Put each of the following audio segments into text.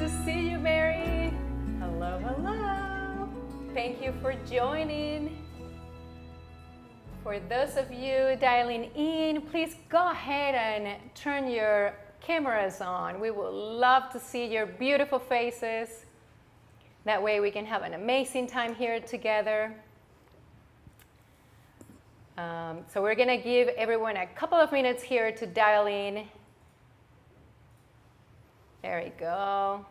to see you, Mary. Hello, hello. Thank you for joining. For those of you dialing in, please go ahead and turn your cameras on. We would love to see your beautiful faces. That way we can have an amazing time here together. So we're gonna give everyone a couple of minutes here to dial in. There we go.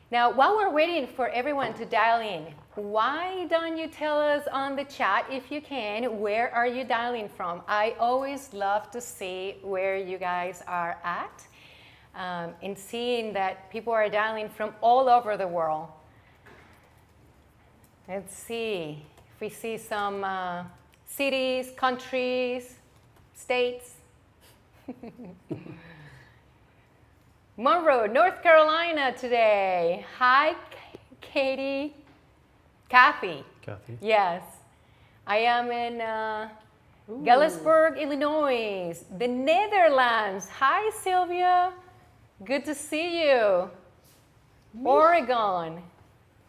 Now, while we're waiting for everyone to dial in, why don't you tell us on the chat, if you can, where are you dialing from? I always love to see where you guys are at, and seeing that people are dialing from all over the world. Let's see if we see some cities, countries, states. Monroe, North Carolina today. Hi, Katie. Kathy. Yes. I am in Galesburg, Illinois, the Netherlands. Hi, Sylvia. Good to see you. Oregon.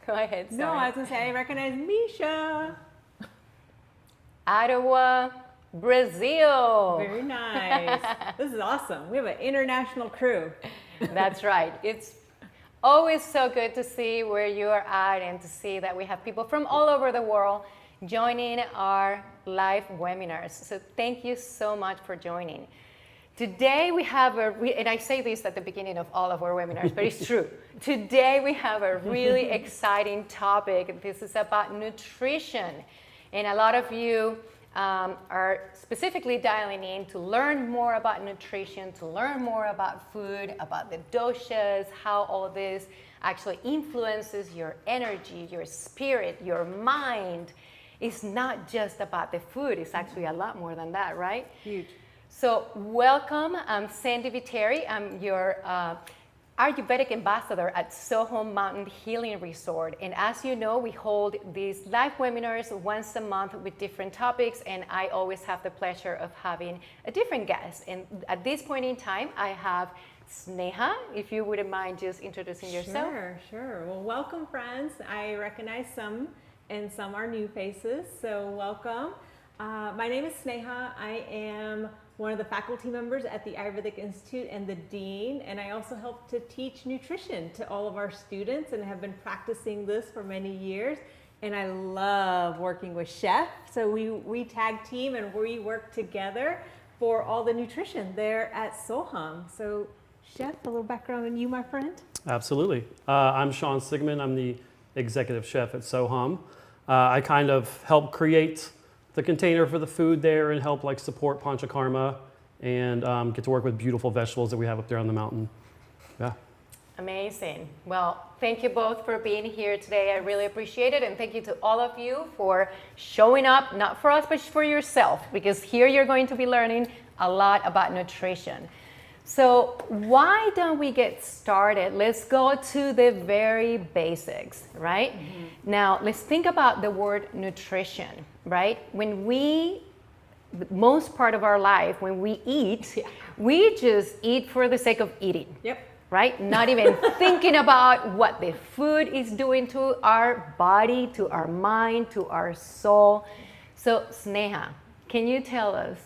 Go ahead, sorry. No, I was going to say, I recognize Misha. Ottawa, Brazil. Very nice. This is awesome. We have an international crew. That's right. It's always so good to see where you are at and to see that we have people from all over the world joining our live webinars. So thank you so much for joining. Today we have and I say this at the beginning of all of our webinars, but it's true. Today we have a really exciting topic. This is about nutrition. And a lot of you are specifically dialing in to learn more about nutrition, to learn more about food, about the doshas, how all this actually influences your energy, your spirit, your mind. It's not just about the food. It's actually a lot more than that, right? Huge. So welcome. I'm Sandy Viteri. I'm your Ayurvedic ambassador at SoHum Mountain Healing Resort. And as you know, we hold these live webinars once a month with different topics, and I always have the pleasure of having a different guest. And at this point in time, I have Sneha, if you wouldn't mind just introducing yourself. Sure. Well, welcome, friends. I recognize some, and some are new faces, so welcome. My name is Sneha. I am one of the faculty members at the Ayurvedic Institute and the dean, and I also help to teach nutrition to all of our students and have been practicing this for many years. And I love working with Chef. So we tag team and we work together for all the nutrition there at SoHum. So Chef, a little background on you, my friend? Absolutely. I'm Sean Sigman. I'm the executive chef at SoHum. I kind of help create the container for the food there and help like support panchakarma and get to work with beautiful vegetables that we have up there on the mountain. Yeah. Amazing. Well, thank you both for being here today. I really appreciate it. And thank you to all of you for showing up, not for us, but for yourself, because here you're going to be learning a lot about nutrition. So why don't we get started? Let's go to the very basics, right? Mm-hmm. Now, let's think about the word nutrition, right? When most part of our life, when we eat, we just eat for the sake of eating. Yep. Right? Not even thinking about what the food is doing to our body, to our mind, to our soul. So, Sneha, can you tell us,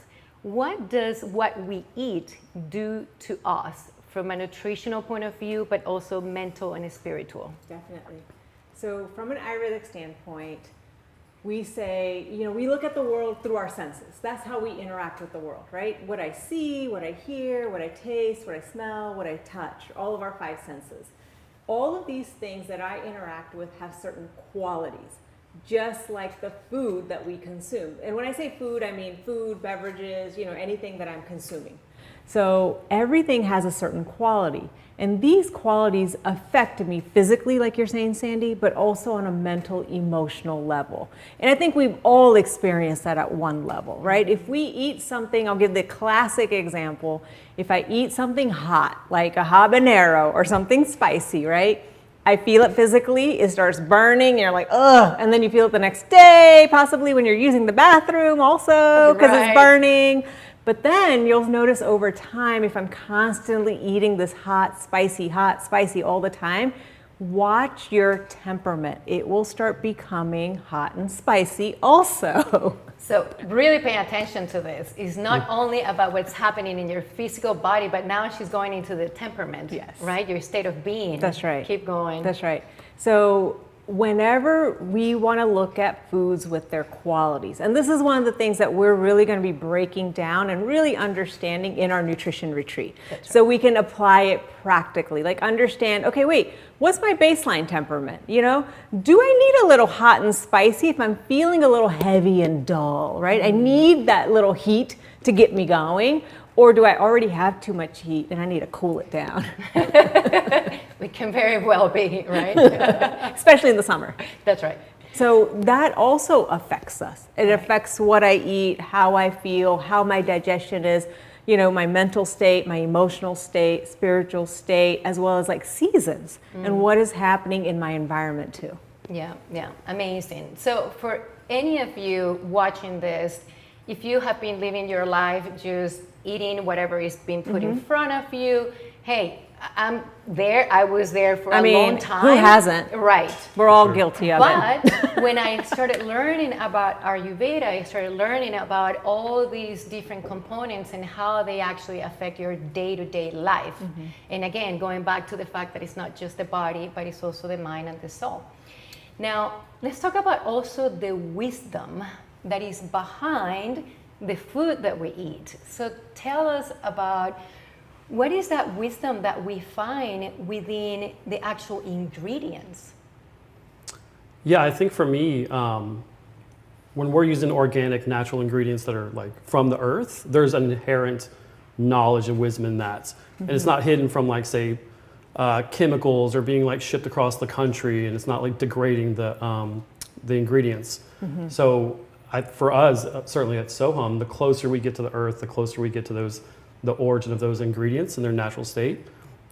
what does what we eat do to us from a nutritional point of view, but also mental and spiritual? Definitely. So from an Ayurvedic standpoint, we say, we look at the world through our senses. That's how we interact with the world, right? What I see, what I hear, what I taste, what I smell, what I touch, all of our five senses. All of these things that I interact with have certain qualities, just like the food that we consume. And when I say food, I mean food, beverages, anything that I'm consuming. So everything has a certain quality. And these qualities affect me physically, like you're saying, Sandy, but also on a mental, emotional level. And I think we've all experienced that at one level, right? If we eat something, I'll give the classic example. If I eat something hot, like a habanero or something spicy, right? I feel it physically, it starts burning, and you're like, ugh, and then you feel it the next day, possibly when you're using the bathroom also, because It's burning. But then you'll notice over time, if I'm constantly eating this hot, spicy all the time, watch your temperament. It will start becoming hot and spicy also. So really paying attention to this is not only about what's happening in your physical body, but now she's going into the temperament, Yes. right? Your state of being. That's right. Keep going. That's right. So whenever we want to look at foods with their qualities, and this is one of the things that we're really going to be breaking down and really understanding in our nutrition retreat. That's right. So we can apply it practically, like understand, okay, wait, what's my baseline temperament? You know, do I need a little hot and spicy if I'm feeling a little heavy and dull, right? I need that little heat to get me going. Or do I already have too much heat and I need to cool it down? We can very well be, right? Especially in the summer. That's right. So that also affects us. It affects what I eat, how I feel, how my digestion is, you know, my mental state, my emotional state, spiritual state, as well as like seasons and what is happening in my environment too. Yeah, amazing. So for any of you watching this, if you have been living your life just eating whatever is being put in front of you, hey, I'm there. I was there for a long time. Who hasn't? Right. We're all guilty of it. But when I started learning about Ayurveda, I started learning about all these different components and how they actually affect your day-to-day life. And again, going back to the fact that it's not just the body, but it's also the mind and the soul. Now, let's talk about also the wisdom that is behind the food that we eat. So tell us about what is that wisdom that we find within the actual ingredients? Yeah, I think for me, when we're using organic, natural ingredients that are like from the earth, there's an inherent knowledge and wisdom in that. And it's not hidden from like, say, chemicals or being like shipped across the country, and it's not like degrading the ingredients. So for us, certainly at SoHum, the closer we get to the earth, the closer we get to the origin of those ingredients in their natural state,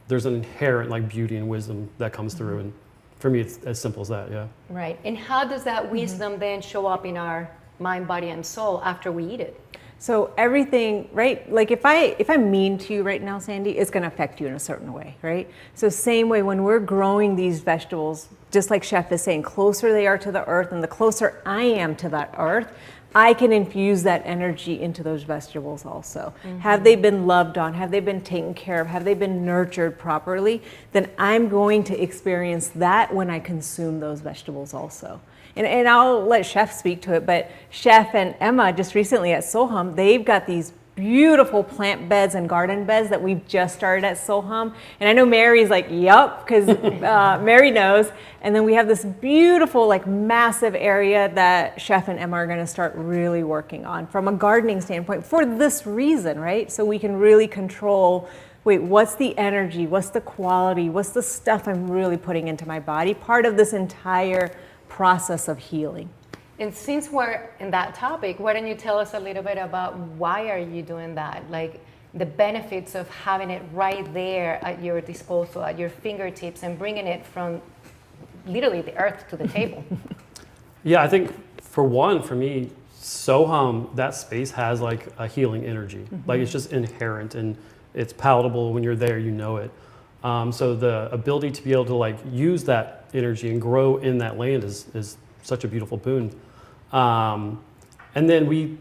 there's an inherent like beauty and wisdom that comes through. And for me, it's as simple as that, yeah. Right. And how does that wisdom then show up in our mind, body, and soul after we eat it? So everything, right? Like if I'm mean to you right now, Sandy, it's going to affect you in a certain way, right? So same way when we're growing these vegetables, just like Chef is saying, closer they are to the earth, and the closer I am to that earth, I can infuse that energy into those vegetables also. Have they been loved on? Have they been taken care of? Have they been nurtured properly? Then I'm going to experience that when I consume those vegetables also. And I'll let Chef speak to it, but Chef and Emma just recently at SoHum, they've got these beautiful plant beds and garden beds that we've just started at SoHum. And I know Mary's like, yup, because Mary knows. And then we have this beautiful, like massive area that Chef and Emma are going to start really working on from a gardening standpoint for this reason, right? So we can really control, wait, what's the energy? What's the quality? What's the stuff I'm really putting into my body? Part of this entire process of healing. And since we're in that topic, why don't you tell us a little bit about why are you doing that? Like the benefits of having it right there at your disposal, at your fingertips, and bringing it from literally the earth to the table. Yeah, I think for me, SoHum, that space has like a healing energy. Like it's just inherent and it's palatable when you're there, you know it. So the ability to be able to like use that energy and grow in that land is such a beautiful boon. And then we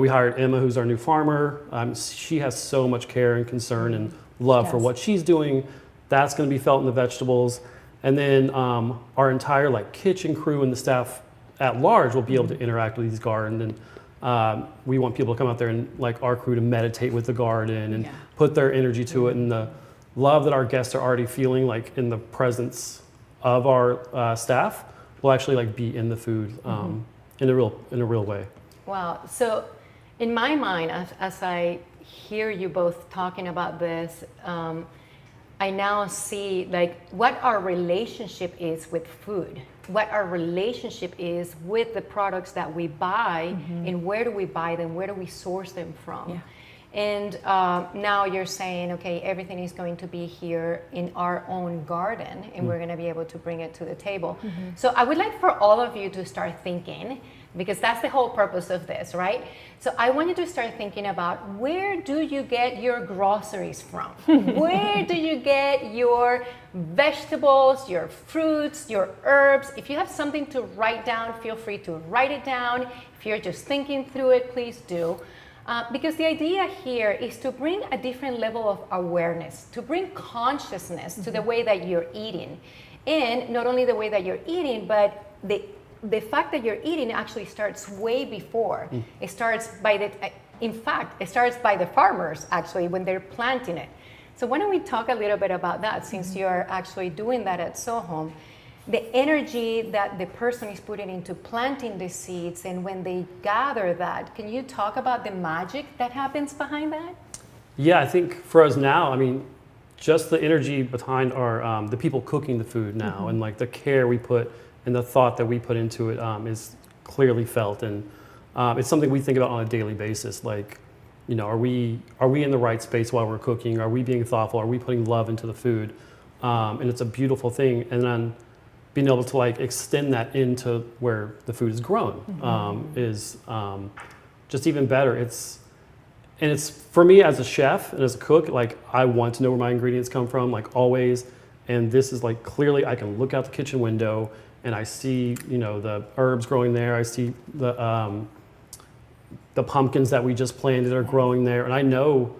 hired Emma, who's our new farmer. She has so much care and concern and love for what she's doing. That's going to be felt in the vegetables. And then our entire like kitchen crew and the staff at large will be able to interact with these gardens. And we want people to come out there and like our crew to meditate with the garden and put their energy to it. And the love that our guests are already feeling like in the presence of our staff will actually like be in the food in a real way. Wow. So in my mind, as I hear you both talking about this, I now see like what our relationship is with food, what our relationship is with the products that we buy, and where do we buy them, where do we source them from. And now you're saying, okay, everything is going to be here in our own garden, and we're going to be able to bring it to the table. So I would like for all of you to start thinking, because that's the whole purpose of this, right? So I want you to start thinking about, where do you get your groceries from? Where do you get your vegetables, your fruits, your herbs? If you have something to write down, feel free to write it down. If you're just thinking through it, please do. Because the idea here is to bring a different level of awareness, to bring consciousness to the way that you're eating. And not only the way that you're eating, but the fact that you're eating actually starts way before. It starts in fact, it starts by the farmers actually when they're planting it. So why don't we talk a little bit about that, since you're actually doing that at SoHum, the energy that the person is putting into planting the seeds, and when they gather that, can you talk about the magic that happens behind that? Yeah, I think for us now, I mean, just the energy behind our the people cooking the food now, and like the care we put and the thought that we put into it is clearly felt, and it's something we think about on a daily basis. Like, you know, are we in the right space while we're cooking? Are we being thoughtful? Are we putting love into the food? And it's a beautiful thing. And then being able to like extend that into where the food is grown is just even better. It's for me as a chef and as a cook, like I want to know where my ingredients come from, like always. And this is like clearly I can look out the kitchen window and I see, you know, the herbs growing there. I see the pumpkins that we just planted are growing there, and I know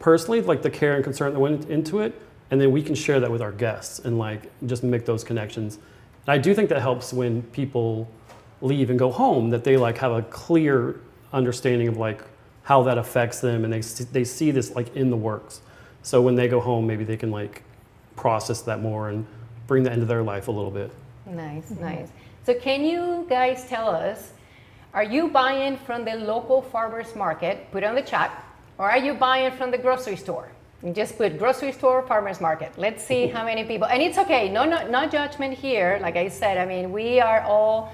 personally like the care and concern that went into it. And then we can share that with our guests and like just make those connections. And I do think that helps when people leave and go home, that they like have a clear understanding of like how that affects them, and they see this like in the works. So when they go home, maybe they can like process that more and bring that into their life a little bit. Nice, nice. So can you guys tell us, are you buying from the local farmers market? Put it on the chat. Or are you buying from the grocery store? And just put grocery store, farmers market. Let's see how many people, and it's okay, no judgment here. Like I said, I mean, we are all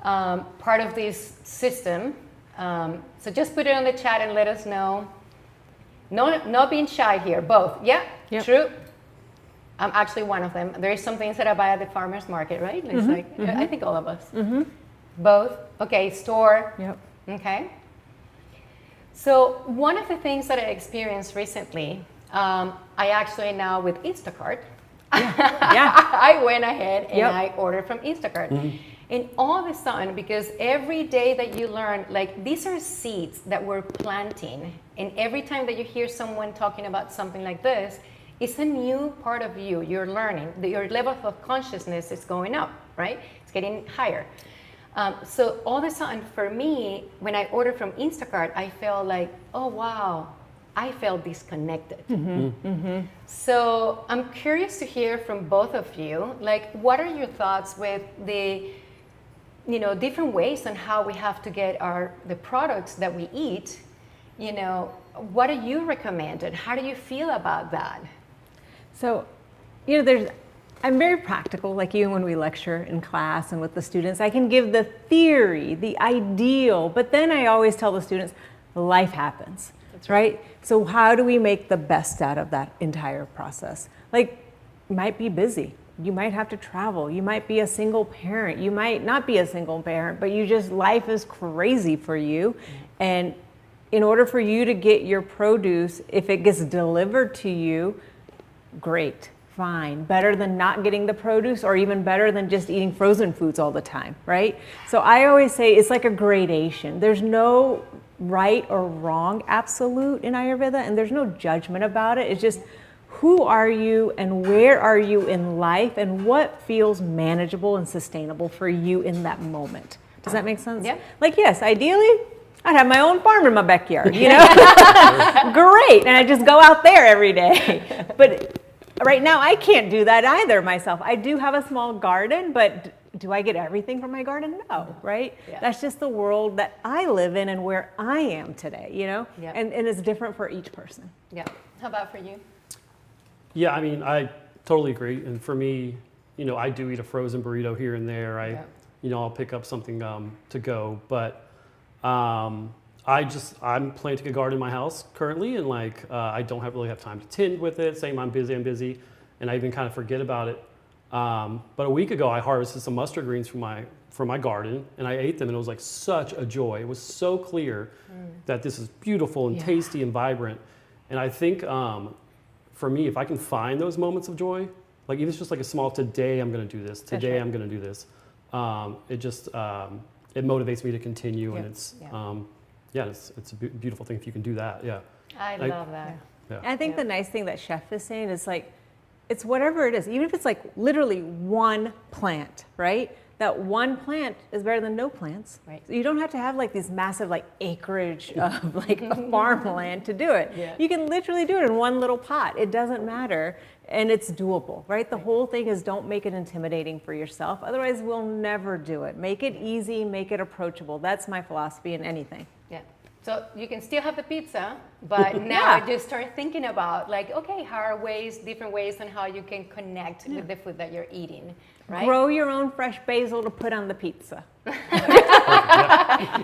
part of this system. So just put it on the chat and let us know. No, not being shy here, both. Yeah, yep. True. I'm actually one of them. There is some things that I buy at the farmers market, right? It's like, I think all of us. Both. Okay, store. Yep. Okay. So one of the things that I experienced recently, I actually now with Instacart, I went ahead and I ordered from Instacart. And all of a sudden, because every day that you learn, like these are seeds that we're planting, and every time that you hear someone talking about something like this, it's a new part of you. You're learning. Your level of consciousness is going up, right? It's getting higher. So all of a sudden, for me, when I ordered from Instacart, I felt like, oh wow, I felt disconnected. So I'm curious to hear from both of you, like, what are your thoughts with the, you know, different ways on how we have to get the products that we eat? You know, what do you recommend, and how do you feel about that? So, you know, I'm very practical, like you, when we lecture in class and with the students. I can give the theory, the ideal, but then I always tell the students, life happens. That's right. So how do we make the best out of that entire process? Like, you might be busy. You might have to travel. You might be a single parent. You might not be a single parent, but life is crazy for you. And in order for you to get your produce, if it gets delivered to you, great, fine. Better than not getting the produce, or even better than just eating frozen foods all the time, right? So I always say it's like a gradation. There's no right or wrong absolute in Ayurveda, and there's no judgment about it. It's just, who are you and where are you in life, and what feels manageable and sustainable for you in that moment. Does that make sense? Yeah. Like, yes, ideally, I'd have my own farm in my backyard, you know? Great, and I just go out there every day. But right now, I can't do that either myself. I do have a small garden, but do I get everything from my garden? No, right? Yeah. That's just the world that I live in and where I am today, you know? Yeah. And it's different for each person. Yeah. How about for you? Yeah, I mean, I totally agree. And for me, you know, I do eat a frozen burrito here and there. You know, I'll pick up something to go. But I'm planting a garden in my house currently, and like I don't really have time to tend with it. Saying I'm busy, and I even kind of forget about it. But a week ago, I harvested some mustard greens from my garden, and I ate them, and it was like such a joy. It was so clear that this is beautiful and tasty and vibrant. And I think for me, if I can find those moments of joy, like even if it's just like a small today, I'm going to do this. Today, I'm going to do this. It just it motivates me to continue, and it's it's a beautiful thing if you can do that. Yeah, I love that. Yeah. I think the nice thing that Chef is saying is like, it's whatever it is, even if it's like literally one plant, right? That one plant is better than no plants. Right. So you don't have to have like these massive like acreage of like farmland to do it. Yeah. You can literally do it in one little pot. It doesn't matter, and it's doable, right? The whole thing is don't make it intimidating for yourself. Otherwise, we'll never do it. Make it easy, make it approachable. That's my philosophy in anything. Yeah. So you can still have the pizza, but now just start thinking about like, okay, how are different ways on how you can connect with the food that you're eating, right? Grow your own fresh basil to put on the pizza.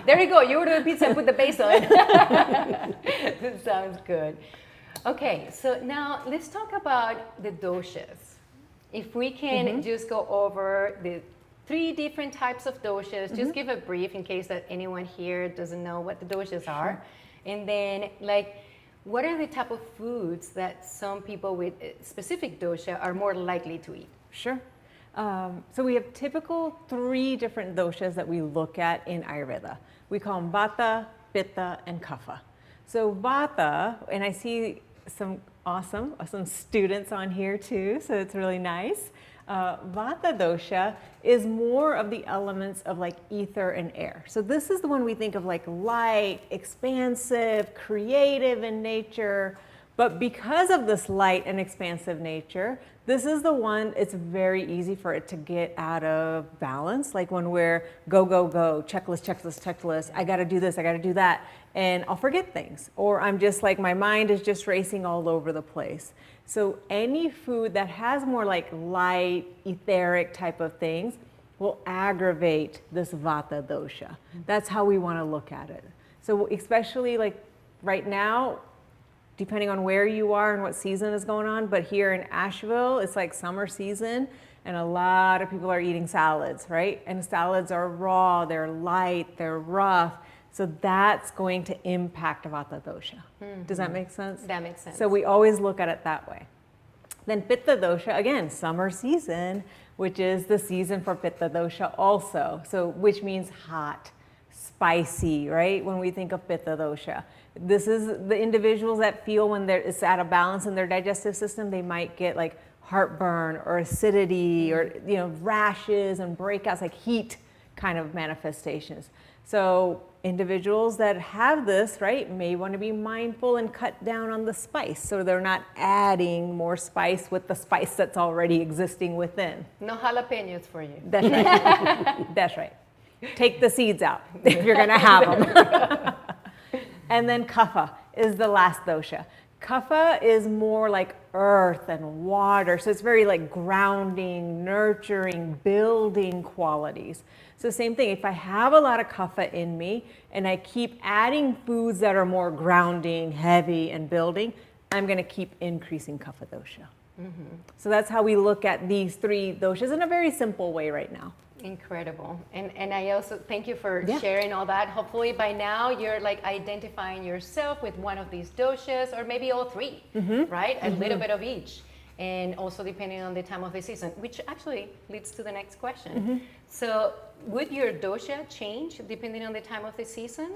There you go. You order the pizza and put the basil in. That sounds good. Okay, so now let's talk about the doshas. If we can just go over the 3 different types of doshas. Just give a brief in case that anyone here doesn't know what the doshas are. And then, like, what are the type of foods that some people with a specific dosha are more likely to eat? Sure. So we have typical 3 different doshas that we look at in Ayurveda. We call them Vata, Pitta, and Kapha. So Vata, and I see some students on here too, so it's really nice. Vata dosha is more of the elements of like ether and air. So this is the one we think of like light, expansive, creative in nature. But because of this light and expansive nature, this is the one, it's very easy for it to get out of balance. Like when we're go, checklist, I gotta do this, I gotta do that. And I'll forget things. Or I'm just like, my mind is just racing all over the place. So any food that has more like light, etheric type of things will aggravate this Vata dosha. That's how we want to look at it. So especially like right now, depending on where you are and what season is going on, but here in Asheville, it's like summer season, and a lot of people are eating salads, right? And salads are raw, they're light, they're rough. So that's going to impact Vata dosha. Does that make sense? That makes sense. So we always look at it that way. Then Pitta dosha, again, summer season, which is the season for Pitta dosha also. So which means hot, spicy, right? When we think of Pitta dosha. This is the individuals that feel when it's out of balance in their digestive system, they might get like heartburn or acidity or rashes and breakouts, like heat kind of manifestations. So individuals that have this, right, may want to be mindful and cut down on the spice so they're not adding more spice with the spice that's already existing within. No jalapenos for you. That's right. That's right. Take the seeds out if you're going to have them. And then Kapha is the last dosha. Kapha is more like earth and water, so it's very like grounding, nurturing, building qualities. So same thing, if I have a lot of Kapha in me and I keep adding foods that are more grounding, heavy, and building, I'm going to keep increasing Kapha dosha. So that's how we look at these 3 doshas in a very simple way right now. Incredible. And I also thank you for sharing all that. Hopefully by now you're like identifying yourself with one of these doshas or maybe all 3, right? A little bit of each. And also depending on the time of the season, which actually leads to the next question. So would your dosha change depending on the time of the season?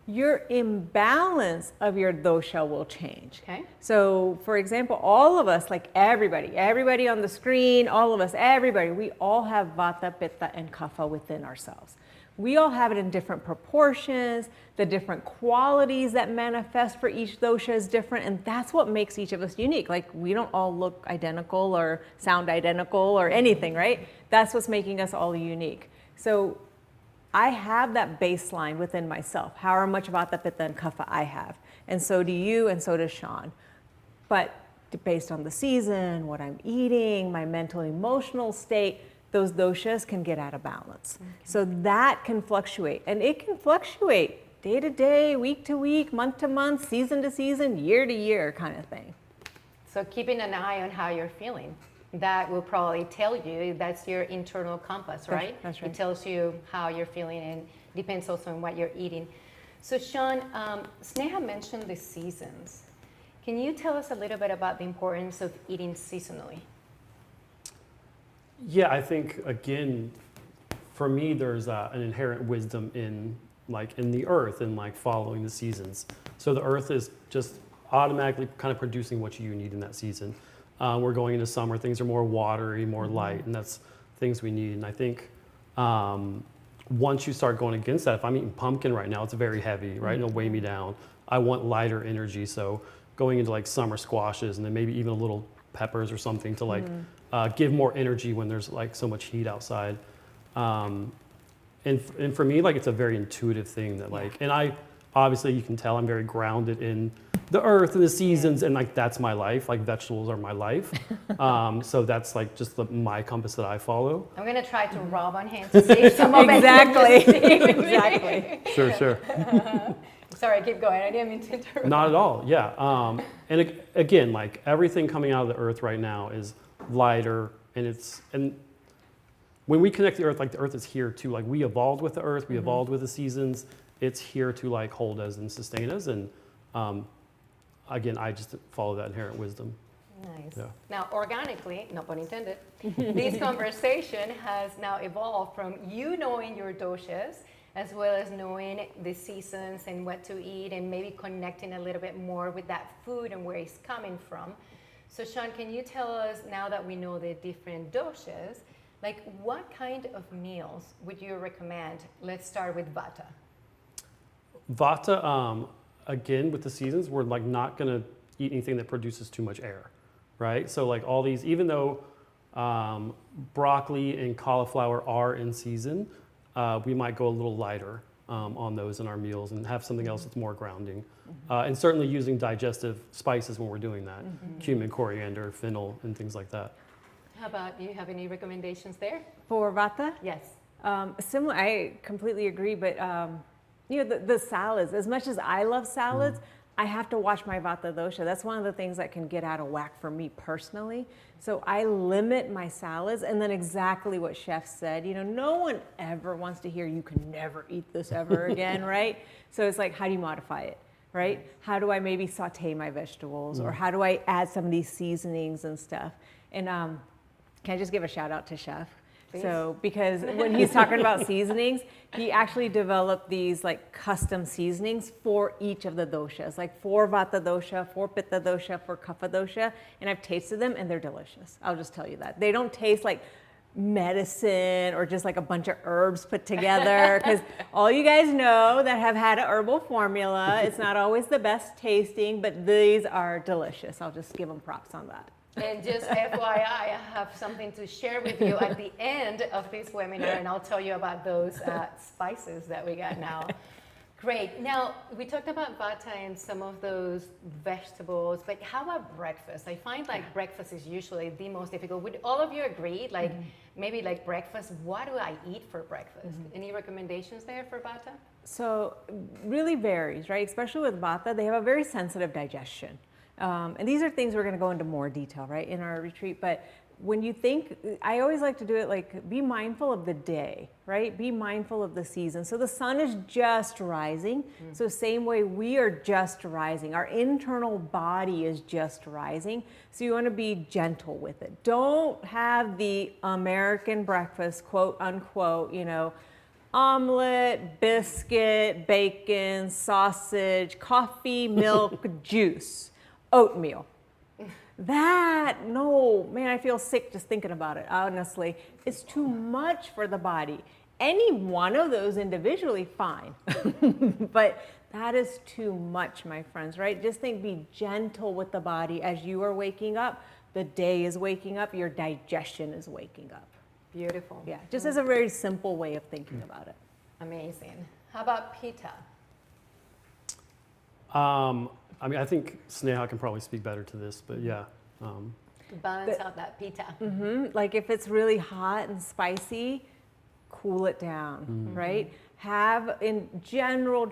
Your imbalance of your dosha will change. Okay. So for example, all of us, like everybody on the screen, all of us, everybody, we all have Vata, Pitta, and Kapha within ourselves. We all have it in different proportions, the different qualities that manifest for each dosha is different, and that's what makes each of us unique. Like we don't all look identical or sound identical or anything, right? That's what's making us all unique. So I have that baseline within myself, how much Vata, Pitta, and Kapha I have. And so do you, and so does Sean. But based on the season, what I'm eating, my mental, emotional state, those doshas can get out of balance. So that can fluctuate. And it can fluctuate day to day, week to week, month to month, season to season, year to year kind of thing. So keeping an eye on how you're feeling. That will probably tell you, that's your internal compass, right? That's right. It tells you how you're feeling and depends also on what you're eating. So Sean, Sneha mentioned the seasons. Can you tell us a little bit about the importance of eating seasonally? Yeah, I think, again, for me, there's an inherent wisdom in the earth and like following the seasons. So the earth is just automatically kind of producing what you need in that season. We're going into summer, things are more watery, more light, and that's things we need. And I think once you start going against that, if I'm eating pumpkin right now, it's very heavy, right? And it'll weigh me down. I want lighter energy, so going into like summer squashes and then maybe even a little peppers or something to like give more energy when there's like so much heat outside. And for me, like, it's a very intuitive thing that like, and I, obviously you can tell I'm very grounded in the earth and the seasons, and like that's my life. Like vegetables are my life. So that's like just my compass that I follow. I'm gonna try to rub on hands to see some of Exactly. it. Exactly. Sure. Sorry, keep going. I didn't mean to interrupt. Not at all. Yeah. And again, like everything coming out of the earth right now is lighter, and when we connect the earth, like the earth is here too. Like we evolved with the earth, we evolved with the seasons. It's here to like hold us and sustain us. And again, I just follow that inherent wisdom. Nice. Yeah. Now, organically, no pun intended, this conversation has now evolved from you knowing your doshas, as well as knowing the seasons and what to eat, and maybe connecting a little bit more with that food and where it's coming from. So Sean, can you tell us, now that we know the different doshas, like what kind of meals would you recommend? Let's start with Vata. Vata, again, with the seasons, we're like not gonna eat anything that produces too much air, right? So like all these, even though broccoli and cauliflower are in season, we might go a little lighter on those in our meals and have something else that's more grounding. And certainly using digestive spices when we're doing that. Cumin, coriander, fennel, and things like that. How about, do you have any recommendations there? For Vata? Yes. Similar, I completely agree, but you know, the salads, as much as I love salads, I have to watch my Vata dosha. That's one of the things that can get out of whack for me personally. So I limit my salads, and then exactly what Chef said, you know, no one ever wants to hear you can never eat this ever again, right? So it's like, how do you modify it, right? How do I maybe saute my vegetables, or how do I add some of these seasonings and stuff? And can I just give a shout out to Chef? Please. So, because when he's talking about seasonings, he actually developed these like custom seasonings for each of the doshas, like for Vata dosha, for Pitta dosha, for Kapha dosha, and I've tasted them and they're delicious. I'll just tell you that. They don't taste like medicine or just like a bunch of herbs put together, because all you guys know that have had an herbal formula, it's not always the best tasting, but these are delicious. I'll just give them props on that. And just FYI, I have something to share with you at the end of this webinar, and I'll tell you about those spices that we got now. Great. Now, we talked about Vata and some of those vegetables, but how about breakfast? I find like breakfast is usually the most difficult. Would all of you agree? Like maybe like breakfast, what do I eat for breakfast? Any recommendations there for Vata? So really varies, right? Especially with Vata, they have a very sensitive digestion. And these are things we're going to go into more detail, right, in our retreat. But when you think, I always like to do it like, be mindful of the day, right? Be mindful of the season. So the sun is just rising. So same way we are just rising. Our internal body is just rising. So you want to be gentle with it. Don't have the American breakfast, quote unquote, you know, omelet, biscuit, bacon, sausage, coffee, milk, juice, oatmeal. That, no, man, I feel sick just thinking about it, honestly. It's too much for the body. Any one of those individually, fine. But that is too much, my friends, right? Just think, be gentle with the body as you are waking up. The day is waking up, your digestion is waking up. Beautiful. Yeah, just as a very simple way of thinking about it. Amazing. How about Pitta? I mean, I think Sneha can probably speak better to this, but yeah. Balance out that Pitta. Like if it's really hot and spicy, cool it down, right? Have, in general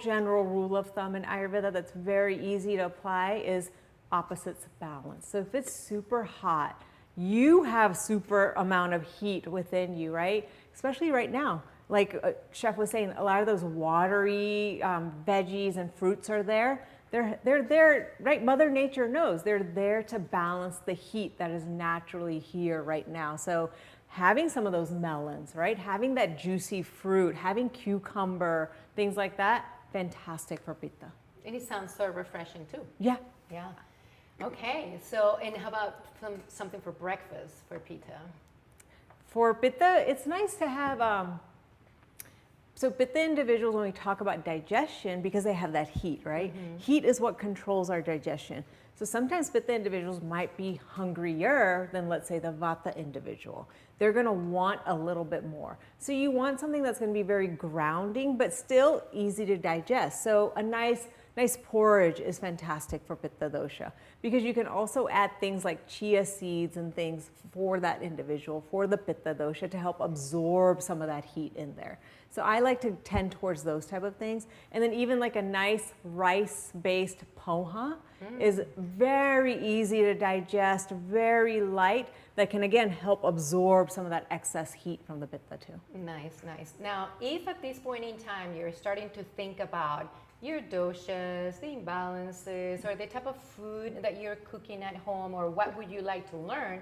rule of thumb in Ayurveda that's very easy to apply is opposites balance. So if it's super hot, you have super amount of heat within you, right? Especially right now. Like Chef was saying, a lot of those watery veggies and fruits are there. They're there, right? Mother Nature knows they're there to balance the heat that is naturally here right now. So having some of those melons, right? Having that juicy fruit, having cucumber, things like that, fantastic for Pitta. And it sounds so refreshing too. Yeah. Yeah. Okay, so, and how about something for breakfast for Pitta? For Pitta, it's nice to have, so Pitta individuals, when we talk about digestion, because they have that heat, right? Heat is what controls our digestion. So sometimes Pitta individuals might be hungrier than, let's say, the Vata individual. They're gonna want a little bit more. So you want something that's gonna be very grounding, but still easy to digest. So a nice porridge is fantastic for Pitta dosha, because you can also add things like chia seeds and things for that individual, for the Pitta dosha, to help absorb some of that heat in there. So I like to tend towards those type of things. And then even like a nice rice-based poha is very easy to digest, very light, that can again help absorb some of that excess heat from the Pitta too. Nice, nice. Now, if at this point in time you're starting to think about your doshas, the imbalances, or the type of food that you're cooking at home, or what would you like to learn,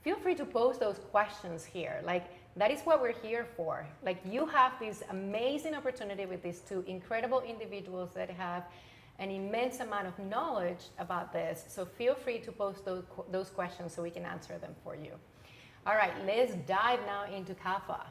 feel free to post those questions here. Like, that is what we're here for. Like, you have this amazing opportunity with these two incredible individuals that have an immense amount of knowledge about this. So feel free to post those questions so we can answer them for you. All right, let's dive now into Kapha.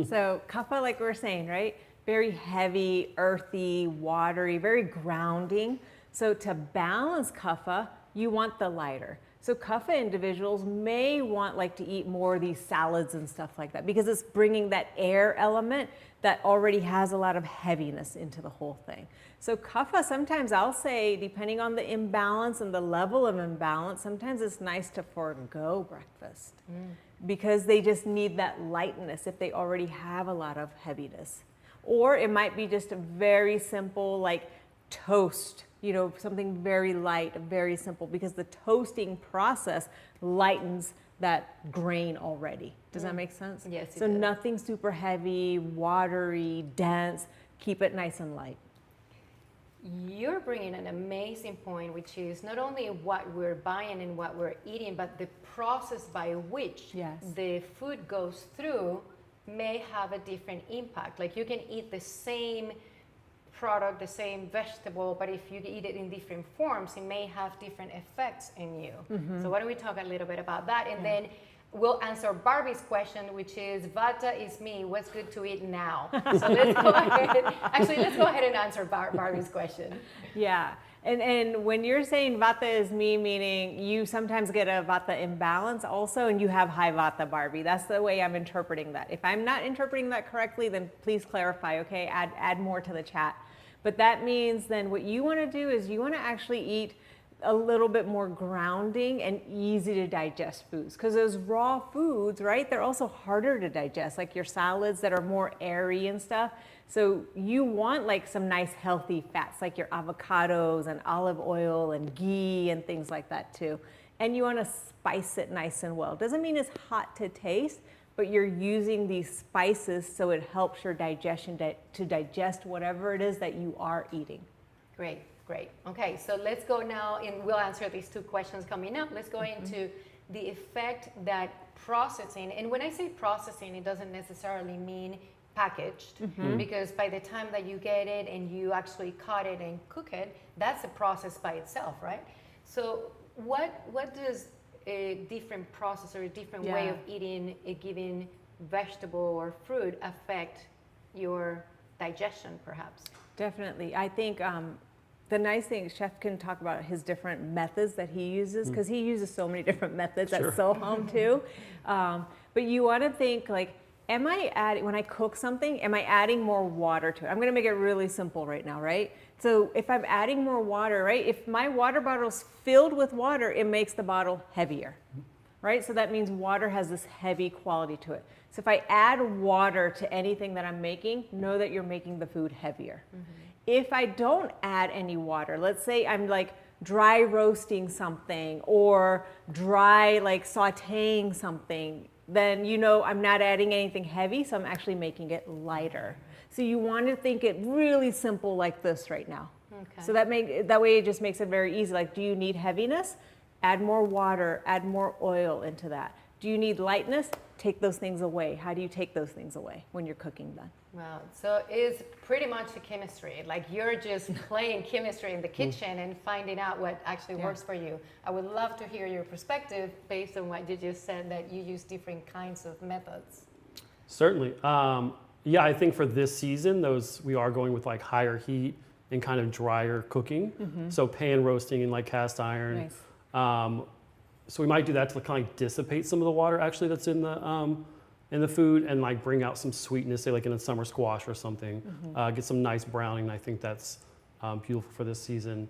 So Kapha, like we were saying, right? Very heavy, earthy, watery, very grounding. So to balance Kapha, you want the lighter. So Kapha individuals may want like to eat more of these salads and stuff like that, because it's bringing that air element that already has a lot of heaviness into the whole thing. So Kapha, sometimes I'll say, depending on the imbalance and the level of imbalance, sometimes it's nice to forego breakfast because they just need that lightness if they already have a lot of heaviness. Or it might be just a very simple like toast, you know, something very light, very simple, because the toasting process lightens that grain already. Does that make sense? Yes, it So does. nothing super heavy, watery, dense. Keep it nice and light. You're bringing an amazing point, which is not only what we're buying and what we're eating, but the process by which the food goes through may have a different impact. Like, you can eat the same product, the same vegetable, but if you eat it in different forms, it may have different effects in you. So why don't we talk a little bit about that, and then we'll answer Barbie's question, which is, Vata is me, what's good to eat now? So let's go ahead. Actually, let's go ahead and answer Barbie's question. Yeah. And when you're saying Vata is me, meaning you sometimes get a Vata imbalance also, and you have high Vata, Barbie. That's the way I'm interpreting that. If I'm not interpreting that correctly, then please clarify, okay? Add more to the chat. But that means then what you want to do is you want to actually eat a little bit more grounding and easy to digest foods, because those raw foods, right, they're also harder to digest, like your salads that are more airy and stuff. So you want like some nice healthy fats, like your avocados and olive oil and ghee and things like that too. And you want to spice it nice and well. Doesn't mean it's hot to taste, but you're using these spices so it helps your digestion to digest whatever it is that you are eating. Great, great. Okay, so let's go now, and we'll answer these two questions coming up. Let's go into the effect that processing, and when I say processing, it doesn't necessarily mean packaged, because by the time that you get it and you actually cut it and cook it, that's a process by itself, right? So what does a different process or a different way of eating a given vegetable or fruit affect your digestion, perhaps? Definitely. I think the nice thing, Chef can talk about his different methods that he uses, because he uses so many different methods at SoHum too. But you want to think like, am I adding, when I cook something, am I adding more water to it? I'm going to make it really simple right now, right? So if I'm adding more water, right, if my water bottle's filled with water, it makes the bottle heavier. right? So that means water has this heavy quality to it. So if I add water to anything that I'm making, know that you're making the food heavier. If I don't add any water, let's say I'm like dry roasting something or dry like sauteing something, then you know I'm not adding anything heavy, so I'm actually making it lighter. So you want to think it really simple like this right now. Okay. So that way it just makes it very easy. Like, do you need heaviness? Add more water, add more oil into that. Do you need lightness? Take those things away. How do you take those things away when you're cooking then? Wow. So it's pretty much a chemistry. Like you're just playing chemistry in the kitchen and finding out what actually works for you. I would love to hear your perspective based on what you just said, that you use different kinds of methods. Certainly. Yeah, I think for this season, we are going with like higher heat and kind of drier cooking. So pan roasting and like cast iron. Nice. So we might do that to kind of like dissipate some of the water actually that's in the food and like bring out some sweetness, say like in a summer squash or something. Get some nice browning. I think that's beautiful for this season.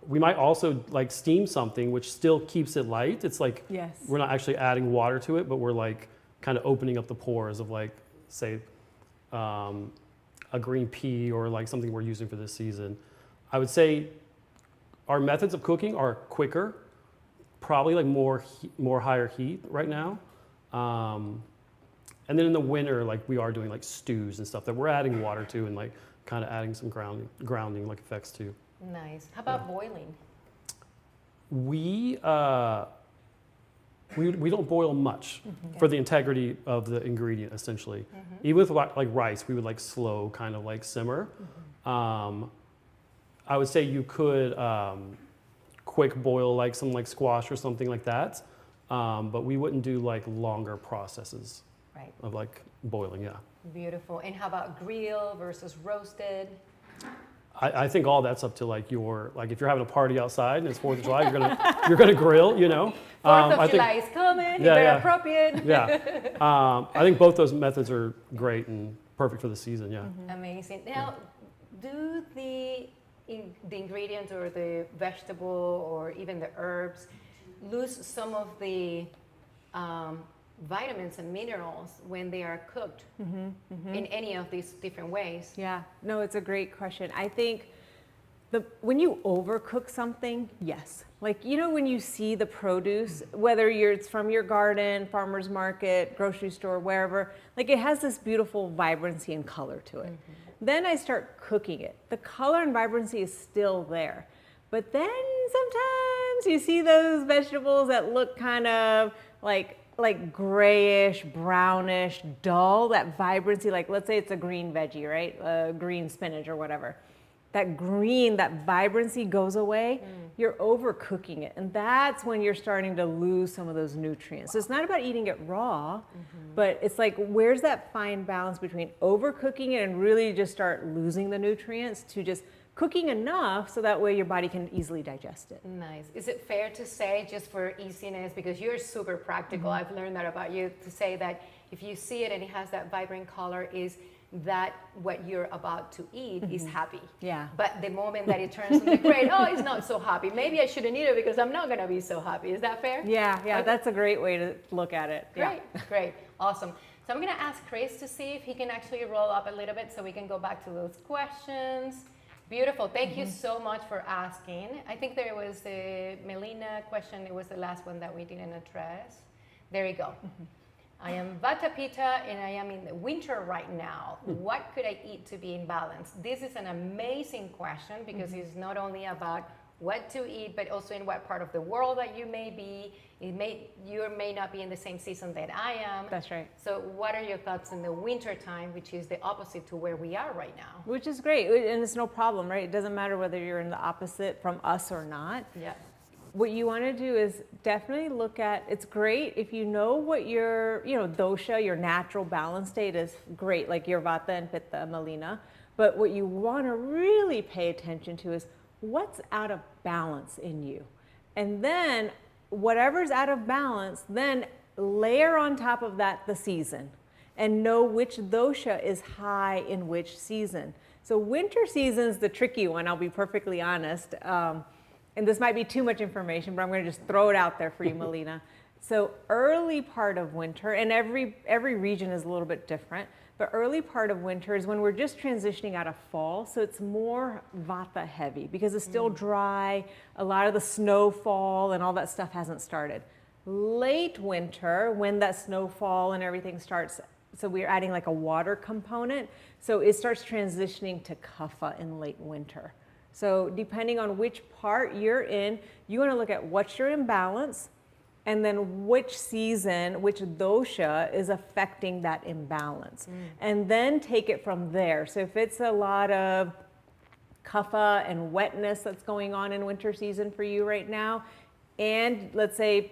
We might also like steam something, which still keeps it light. It's like we're not actually adding water to it, but we're like kind of opening up the pores of like, say, a green pea or like something we're using for this season. I would say our methods of cooking are quicker, probably like more higher heat right now. And then in the winter, like we are doing like stews and stuff that we're adding water to and like kind of adding some grounding like effects too. Nice. How about boiling? We don't boil much for the integrity of the ingredient essentially. Even with like rice, we would like slow kind of like simmer. I would say you could quick boil like some like squash or something like that. But we wouldn't do like longer processes of like boiling, Beautiful. And how about grill versus roasted? I think all that's up to like if you're having a party outside and it's 4th of July, you're gonna grill, you know. 4th of July is coming, very appropriate. I think both those methods are great and perfect for the season, Amazing. Now, do the ingredients or the vegetable or even the herbs lose some of the vitamins and minerals when they are cooked in any of these different ways? Yeah, no, it's a great question. I think when you overcook something, yes. Like, you know, when you see the produce, whether it's from your garden, farmer's market, grocery store, wherever, like it has this beautiful vibrancy and color to it. Then I start cooking it. The color and vibrancy is still there. But then sometimes you see those vegetables that look kind of like grayish, brownish, dull, that vibrancy, like let's say it's a green veggie, right? Green spinach or whatever. That green, that vibrancy goes away, you're overcooking it. And that's when you're starting to lose some of those nutrients. So it's not about eating it raw, but it's like, where's that fine balance between overcooking it and really just start losing the nutrients to just cooking enough so that way your body can easily digest it. Nice. Is it fair to say, just for easiness, because you're super practical, I've learned that about you, to say that if you see it and it has that vibrant color, is that what you're about to eat is happy. Yeah. But the moment that it turns to the grade, oh, it's not so happy. Maybe I shouldn't eat it because I'm not going to be so happy. Is that fair? Yeah, Okay. That's a great way to look at it. Great. Awesome. So I'm going to ask Chris to see if he can actually roll up a little bit so we can go back to those questions. Beautiful. Thank you so much for asking. I think there was a Melina question. It was the last one that we didn't address. There you go. I am Vata Pitta and I am in the winter right now. What could I eat to be in balance? This is an amazing question because it's not only about what to eat, but also in what part of the world that you may be. You may not be in the same season that I am. That's right. So what are your thoughts in the winter time, which is the opposite to where we are right now? Which is great, and it's no problem, right? It doesn't matter whether you're in the opposite from us or not. Yeah. What you want to do is definitely look at, it's great if you know what your, dosha, your natural balance state is, great, like your Vata and Pitta, Melina. But what you want to really pay attention to is what's out of balance in you. And then whatever's out of balance, then layer on top of that the season and know which dosha is high in which season. So winter season's the tricky one, I'll be perfectly honest. And this might be too much information, but I'm going to just throw it out there for you, Melina. So early part of winter, and every region is a little bit different, but early part of winter is when we're just transitioning out of fall. So it's more Vata heavy because it's still dry. A lot of the snowfall and all that stuff hasn't started. Late winter, when that snowfall and everything starts, so we're adding like a water component. So it starts transitioning to Kapha in late winter. So depending on which part you're in, you want to look at what's your imbalance, and then which season, which dosha is affecting that imbalance. And then take it from there. So if it's a lot of kapha and wetness that's going on in winter season for you right now, and let's say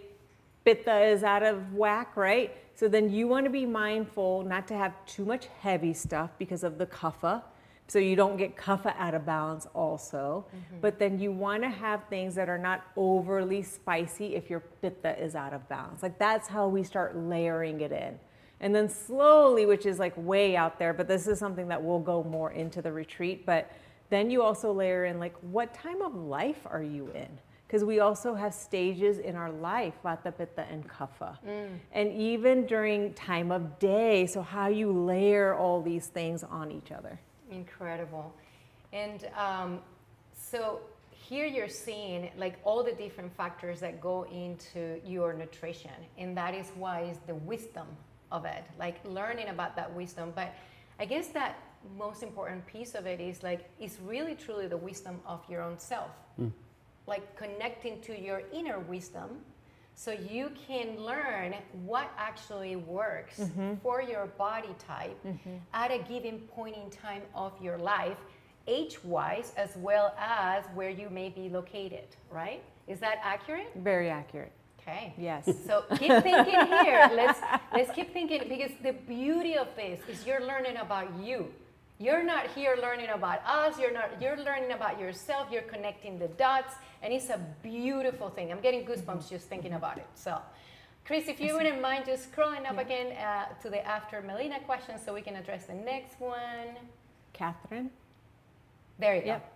Pitta is out of whack, right? So then you want to be mindful not to have too much heavy stuff because of the kapha. So you don't get kapha out of balance also. But then you want to have things that are not overly spicy if your pitta is out of balance. Like that's how we start layering it in. And then slowly, which is like way out there, but this is something that will go more into the retreat. But then you also layer in like, what time of life are you in? Because we also have stages in our life, Vata, Pitta, and Kapha. And even during time of day, so how you layer all these things on each other. Incredible. And so here you're seeing like all the different factors that go into your nutrition, and that is why it's the wisdom of it, like learning about that wisdom. But I guess that most important piece of it is like, it's really truly the wisdom of your own self, like connecting to your inner wisdom, so you can learn what actually works for your body type at a given point in time of your life, age-wise, as well as where you may be located, right? Is that accurate? Very accurate. Okay. Yes. So keep thinking here. Let's keep thinking, because the beauty of this is you're learning about you. You're not here learning about us. You're learning about yourself. You're connecting the dots, and it's a beautiful thing. I'm getting goosebumps just thinking about it. So, Chris, if you wouldn't mind just scrolling up again to the after Melina question, so we can address the next one. Catherine? There you go. Yep.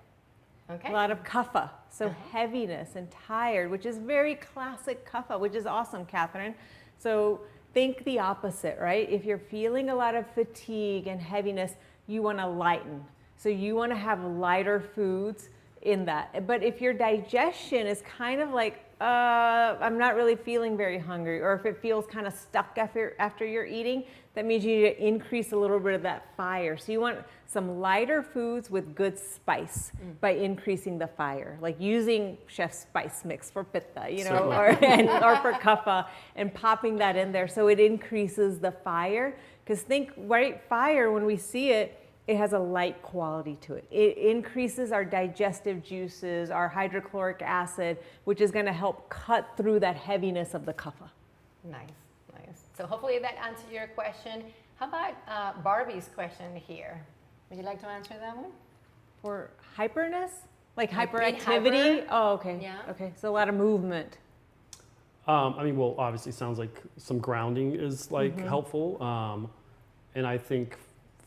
Okay. A lot of kapha, so heaviness and tired, which is very classic kapha, which is awesome, Catherine. So think the opposite, right? If you're feeling a lot of fatigue and heaviness, you want to lighten. So you want to have lighter foods in that. But if your digestion is kind of like, I'm not really feeling very hungry, or if it feels kind of stuck after you're eating, that means you need to increase a little bit of that fire. So you want some lighter foods with good spice by increasing the fire, like using chef's spice mix for pitta, you know, or for kapha, and popping that in there so it increases the fire. Because think, right, fire, when we see it, it has a light quality to it. It increases our digestive juices, our hydrochloric acid, which is going to help cut through that heaviness of the kapha. Nice, nice. So hopefully that answered your question. How about Barbie's question here? Would you like to answer that one? For hyperness? Like Being hyperactivity? hyper? Oh, okay. Yeah. Okay, so a lot of movement. I mean, well, obviously sounds like some grounding is like helpful. And I think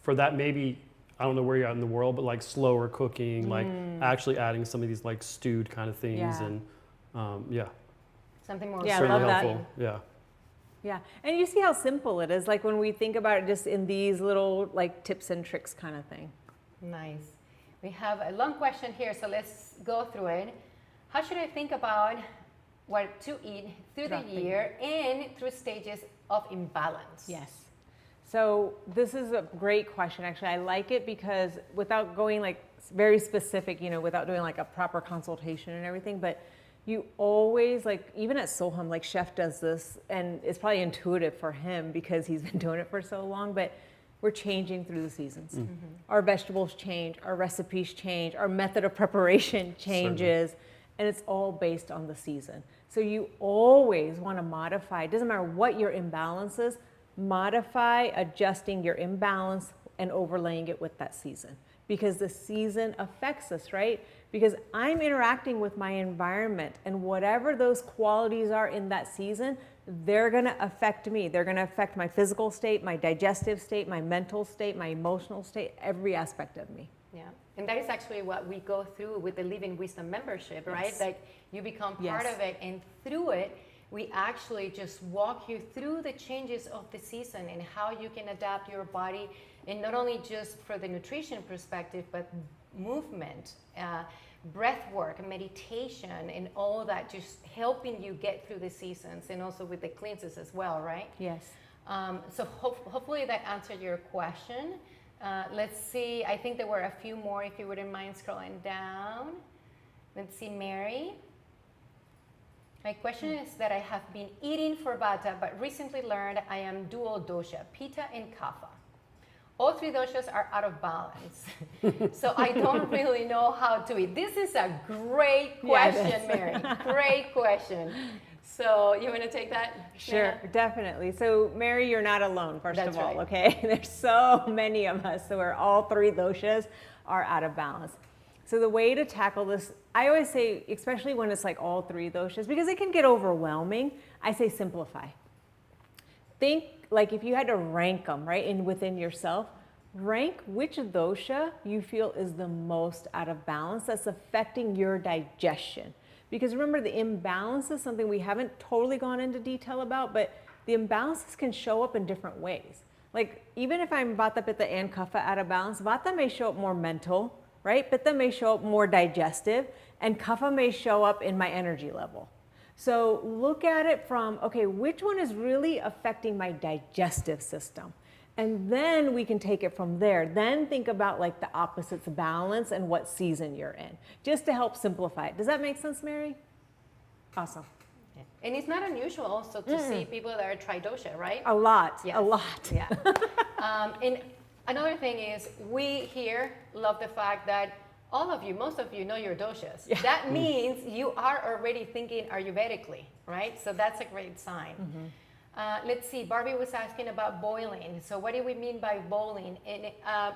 for that, maybe, I don't know where you're at in the world, but like slower cooking, like actually adding some of these like stewed kind of things. And Something more Yeah, I certainly love that. helpful. Yeah. Yeah, and you see how simple it is, like when we think about it just in these little like tips and tricks kind of thing. Nice. We have a long question here, so let's go through it. How should I think about what to eat through the year and through stages of imbalance? Yes. So this is a great question, actually. I like it because without going like very specific, you know, without doing like a proper consultation and everything, but you always, like, even at SoHum, like Chef does this, and it's probably intuitive for him because he's been doing it for so long, but we're changing through the seasons. Our vegetables change, our recipes change, our method of preparation changes, and it's all based on the season. So you always want to modify, it doesn't matter what your imbalance is, modify adjusting your imbalance and overlaying it with that season, because the season affects us, right? Because I'm interacting with my environment, and whatever those qualities are in that season, they're going to affect me. They're going to affect my physical state, my digestive state, my mental state, my emotional state, every aspect of me. Yeah, and that is actually what we go through with the Living Wisdom membership, right? Yes. Like you become part of it, and through it, we actually just walk you through the changes of the season and how you can adapt your body, and not only just for the nutrition perspective, but movement, breath work, meditation, and all that, just helping you get through the seasons, and also with the cleanses as well, right? Yes. So hopefully that answered your question. Let's see, I think there were a few more, if you wouldn't mind scrolling down. Let's see, Mary. My question is that I have been eating for Vata, but recently learned I am dual dosha, Pitta and Kapha. All three doshas are out of balance. So I don't really know how to eat. This is a great question, Mary. Great question. So you want to take that? Sure, definitely. So Mary, you're not alone, first That's of all, right. okay? There's so many of us, so where all three doshas are out of balance. So the way to tackle this, I always say, especially when it's like all three doshas, because it can get overwhelming, I say simplify. Think like if you had to rank them, right, within yourself, rank which dosha you feel is the most out of balance that's affecting your digestion. Because remember, the imbalance is something we haven't totally gone into detail about, but the imbalances can show up in different ways. Like even if I'm Vata, Pitta, and Kapha out of balance, Vata may show up more mental, right? Pitta may show up more digestive, and Kapha may show up in my energy level. So look at it from, okay, which one is really affecting my digestive system? And then we can take it from there. Then think about like the opposites balance and what season you're in, just to help simplify it. Does that make sense, Mary? Awesome. And it's not unusual also to see people that are tridosha, right? A lot, Yes. a lot. Yeah. And another thing is, we here love the fact that all of you, most of you know your doshas. Yeah. That means you are already thinking Ayurvedically, right? So that's a great sign. Let's see, Barbie was asking about boiling. So what do we mean by boiling? And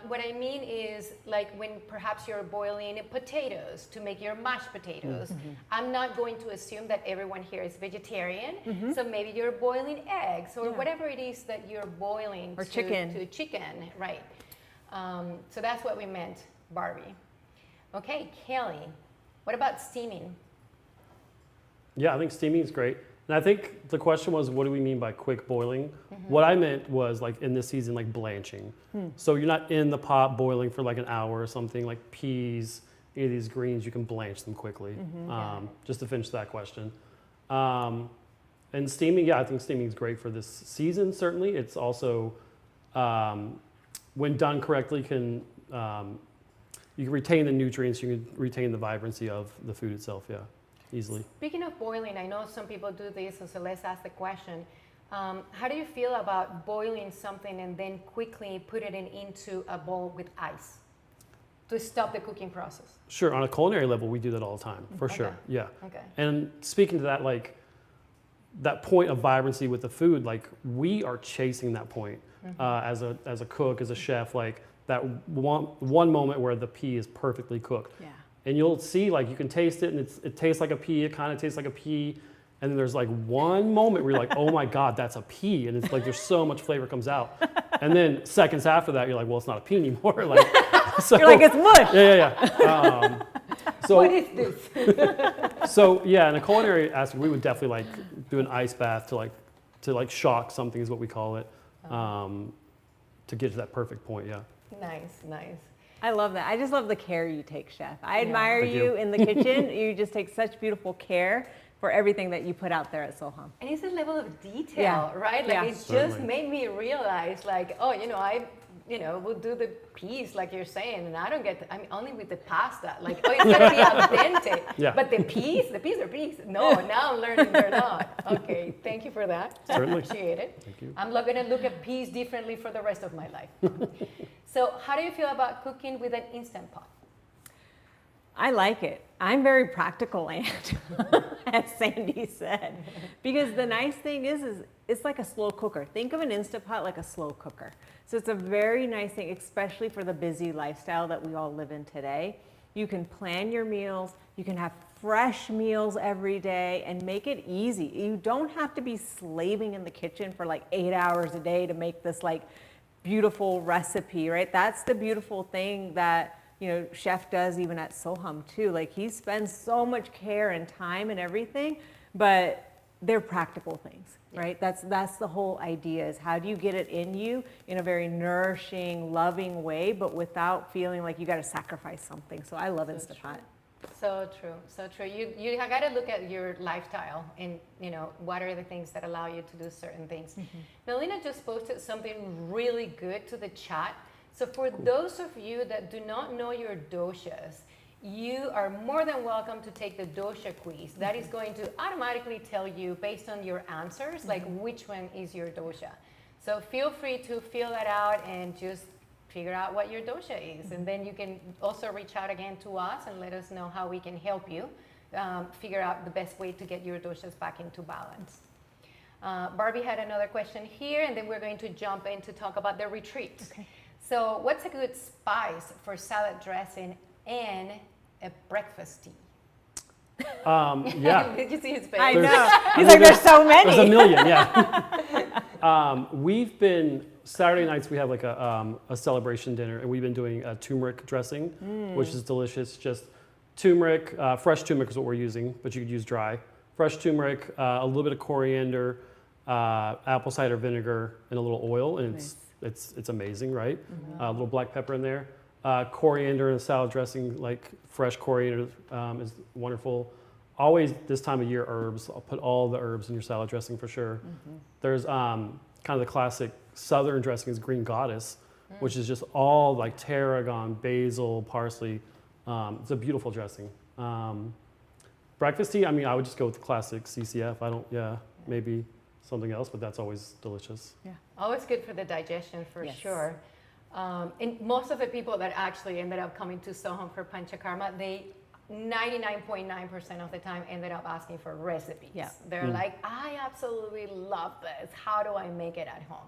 what I mean is like when perhaps you're boiling potatoes to make your mashed potatoes. I'm not going to assume that everyone here is vegetarian. So maybe you're boiling eggs or whatever it is that you're boiling. Or to chicken, right. So that's what we meant, Barbie. Okay, Kelly, what about steaming? Yeah, I think steaming is great. And I think the question was, what do we mean by quick boiling? What I meant was like in this season, like blanching. So you're not in the pot boiling for like an hour or something, like peas, any of these greens, you can blanch them quickly. Just to finish that question. And steaming, yeah, I think steaming is great for this season, certainly. It's also, when done correctly, you can retain the nutrients, you can retain the vibrancy of the food itself, yeah. Easily. Speaking of boiling, I know some people do this, so let's ask the question. How do you feel about boiling something and then quickly put it into a bowl with ice to stop the cooking process? Sure, on a culinary level, we do that all the time, for sure, yeah. Okay. And speaking to that, like, that point of vibrancy with the food, like, we are chasing that point as a cook, as a chef, like, that one moment where the pea is perfectly cooked. Yeah. And you'll see, like, you can taste it, and it tastes like a pea, it kind of tastes like a pea, and then there's like one moment where you're like, oh my God, that's a pea, and it's like there's so much flavor comes out. And then seconds after that, you're like, well, it's not a pea anymore. Like, so, You're like, it's mush. Yeah. So, what is this? So yeah, in a culinary aspect, we would definitely like do an ice bath to shock something is what we call it, to get to that perfect point, yeah. Nice. I love that. I just love the care you take, Chef. I admire Thank you you. in the kitchen. You just take such beautiful care for everything that you put out there at SoHum. And it's a level of detail, right? Like it Certainly. just made me realize, like, oh, I we'll do the peas like you're saying, and I don't get. I'm only with the pasta. Like, oh, it's gotta be al dente. Yeah. But the peas are peas. No, now I'm learning they're not. Okay, thank you for that. Certainly. Appreciate it. Thank you. I'm not gonna look at peas differently for the rest of my life. So, how do you feel about cooking with an instant pot? I like it. I'm very practical, and as Sandy said, because the nice thing is it's like a slow cooker. Think of an Instant Pot like a slow cooker. So it's a very nice thing, especially for the busy lifestyle that we all live in today. You can plan your meals. You can have fresh meals every day and make it easy. You don't have to be slaving in the kitchen for like 8 hours a day to make this like beautiful recipe, right? That's the beautiful thing that Chef does even at SoHum too. Like he spends so much care and time and everything, but they're practical things, right? That's the whole idea, is how do you get it in you in a very nourishing, loving way, but without feeling like you got to sacrifice something. So I love Instant Pot. So true, so true. You got to look at your lifestyle and, what are the things that allow you to do certain things. Melina just posted something really good to the chat. So for those of you that do not know your doshas, you are more than welcome to take the dosha quiz. That is going to automatically tell you, based on your answers, like which one is your dosha. So feel free to fill that out and just figure out what your dosha is. And then you can also reach out again to us and let us know how we can help you figure out the best way to get your doshas back into balance. Barbie had another question here, and then we're going to jump in to talk about the retreat. Okay. So what's a good spice for salad dressing and a breakfast tea? Yeah. Did you see his face? I know. He's like, there's so many. There's a million, yeah. We've been, Saturday nights we have like a celebration dinner, and we've been doing a turmeric dressing, which is delicious. Just turmeric, fresh turmeric is what we're using, but you could use dry. Fresh turmeric, a little bit of coriander, apple cider vinegar, and a little oil, and it's amazing, right? A little black pepper in there. Coriander in a salad dressing, like fresh coriander, is wonderful. Always this time of year, herbs. I'll put all the herbs in your salad dressing for sure. There's kind of the classic southern dressing is Green Goddess, which is just all like tarragon, basil, parsley. It's a beautiful dressing. Breakfast tea, I mean, I would just go with the classic CCF. Maybe something else, but that's always delicious. Yeah. Always good for the digestion, for sure. And most of the people that actually ended up coming to SoHum for Panchakarma, they 99.9% of the time ended up asking for recipes. Yeah. They're like, I absolutely love this. How do I make it at home?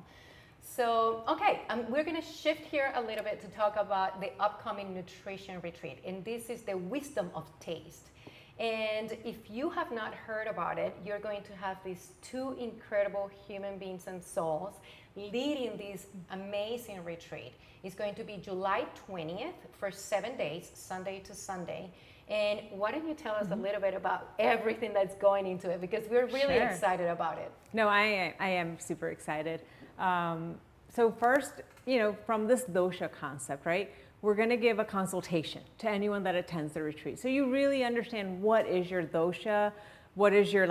So, okay, we're going to shift here a little bit to talk about the upcoming nutrition retreat. And this is the Wisdom of Taste. And if you have not heard about it, you're going to have these two incredible human beings and souls leading this amazing retreat. It's going to be July 20th for 7 days, Sunday to Sunday. And why don't you tell us a little bit about everything that's going into it, because we're really excited about it. No, I am super excited. So first, from this dosha concept, right? We're going to give a consultation to anyone that attends the retreat. So you really understand what is your dosha, what is your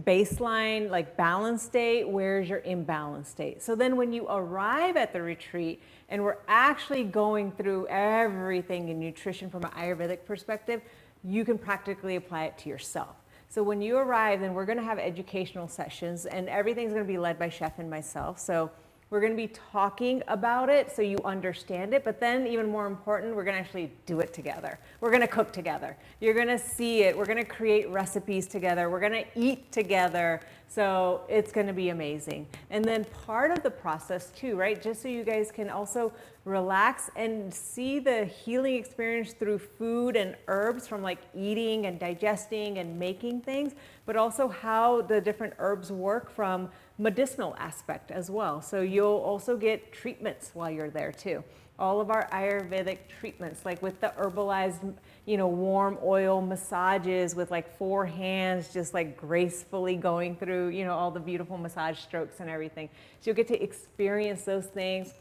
baseline, balance state, where's your imbalance state. So then when you arrive at the retreat and we're actually going through everything in nutrition from an Ayurvedic perspective, you can practically apply it to yourself. So when you arrive, then we're going to have educational sessions, and everything's going to be led by Chef and myself. So we're going to be talking about it so you understand it, but then even more important, we're going to actually do it together. We're going to cook together. You're going to see it. We're going to create recipes together. We're going to eat together. So it's going to be amazing. And then part of the process too, right? Just so you guys can also relax and see the healing experience through food and herbs, from eating and digesting and making things, but also how the different herbs work from medicinal aspect as well. So you'll also get treatments while you're there too. All of our Ayurvedic treatments, like with the herbalized, warm oil massages with 4 hands, just gracefully going through, all the beautiful massage strokes and everything. So you'll get to experience those things.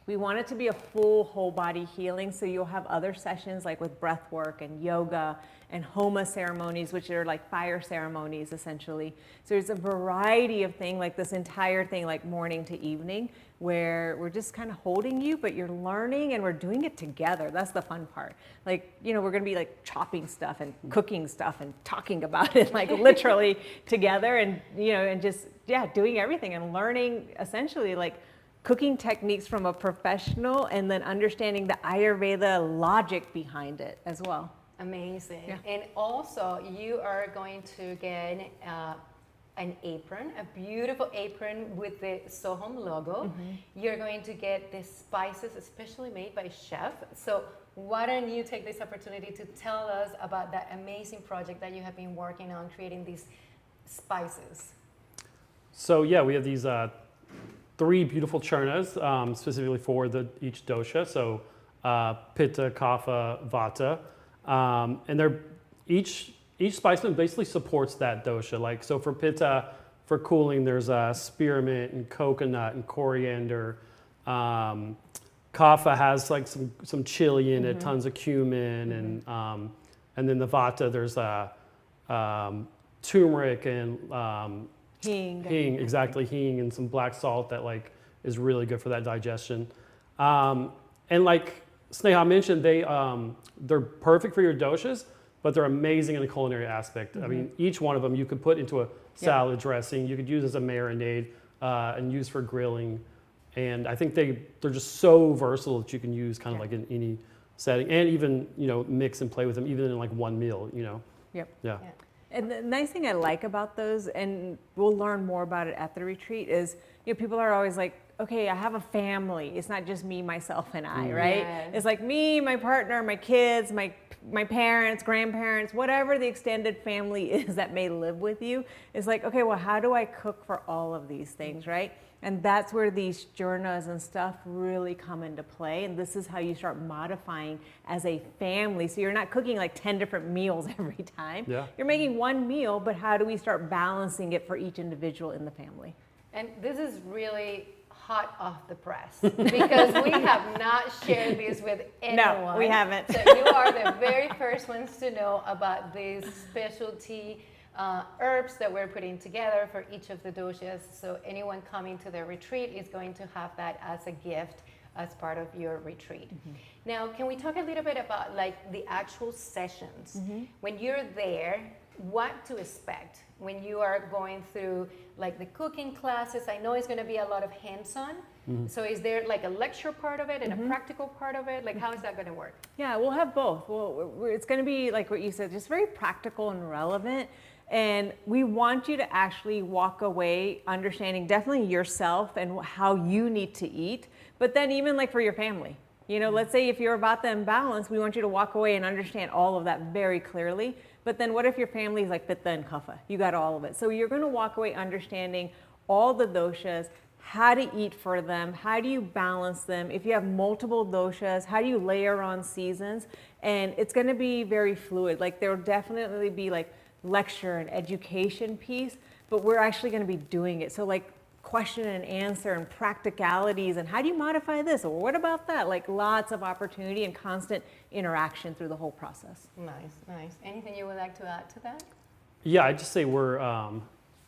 We want it to be a full whole body healing. So you'll have other sessions with breath work and yoga and homa ceremonies, which are fire ceremonies essentially. So there's a variety of things, this entire thing, morning to evening, where we're just kind of holding you, but you're learning and we're doing it together. That's the fun part. We're going to be chopping stuff and cooking stuff and talking about it, literally together, and, and just, doing everything and learning essentially cooking techniques from a professional, and then understanding the Ayurveda logic behind it as well. Amazing. Yeah. And also you are going to get an apron, a beautiful apron with the SoHum logo. You're going to get the spices especially made by Chef. So why don't you take this opportunity to tell us about that amazing project that you have been working on, creating these spices? So we have these 3 beautiful churnas specifically for each dosha. So Pitta, Kapha, Vata. And they're each each spice blend basically supports that dosha. Like, so for Pitta, for cooling, there's spearmint and coconut and coriander. Kapha has like some chili in it, tons of cumin, and then the Vata, there's turmeric and Hing, exactly, hing, and some black salt that like is really good for that digestion. And like Sneha mentioned, they're perfect for your doshas, but they're amazing in the culinary aspect. I mean, each one of them you could put into a salad dressing, you could use as a marinade, and use for grilling. And I think they're just so versatile that you can use kind of like in any setting, and even, you know, mix and play with them even in like one meal, you know. Yep. Yeah. And the nice thing I like about those, and we'll learn more about it at the retreat, is, you know, people are always like, okay, I have a family. It's not just me, myself, and I, right? Yes. It's like me, my partner, my kids, my parents, grandparents, whatever the extended family is that may live with you. It's like, okay, well, how do I cook for all of these things, right? And that's where these jurnas and stuff really come into play. And this is how you start modifying as a family. So you're not cooking like 10 different meals every time. Yeah. You're making one meal, but how do we start balancing it for each individual in the family? And this is really hot off the press because we have not shared this with anyone. No, we haven't. So you are the very first ones to know about these specialty herbs that we're putting together for each of the doshas. So anyone coming to the retreat is going to have that as a gift as part of your retreat. Now, can we talk a little bit about like the actual sessions? When you're there, what to expect when you are going through like the cooking classes? I know it's going to be a lot of hands-on. So is there like a lecture part of it and a practical part of it? Like, how is that going to work? Yeah, we'll have both. Well, it's going to be like what you said, just very practical and relevant. And we want you to actually walk away understanding definitely yourself and how you need to eat, but then even like for your family. You know, let's say if you're about the imbalance, we want you to walk away and understand all of that very clearly. But then what if your family is like Pitta and Kapha? You got all of it. So you're going to walk away understanding all the doshas, how to eat for them, how do you balance them. If you have multiple doshas, how do you layer on seasons? And it's going to be very fluid. Like there will definitely be like lecture and education piece, but we're actually going to be doing it. So like question and answer and practicalities and how do you modify this or what about that? Like lots of opportunity and constant interaction through the whole process. Nice, nice. Anything you would like to add to that? Yeah, I just say we're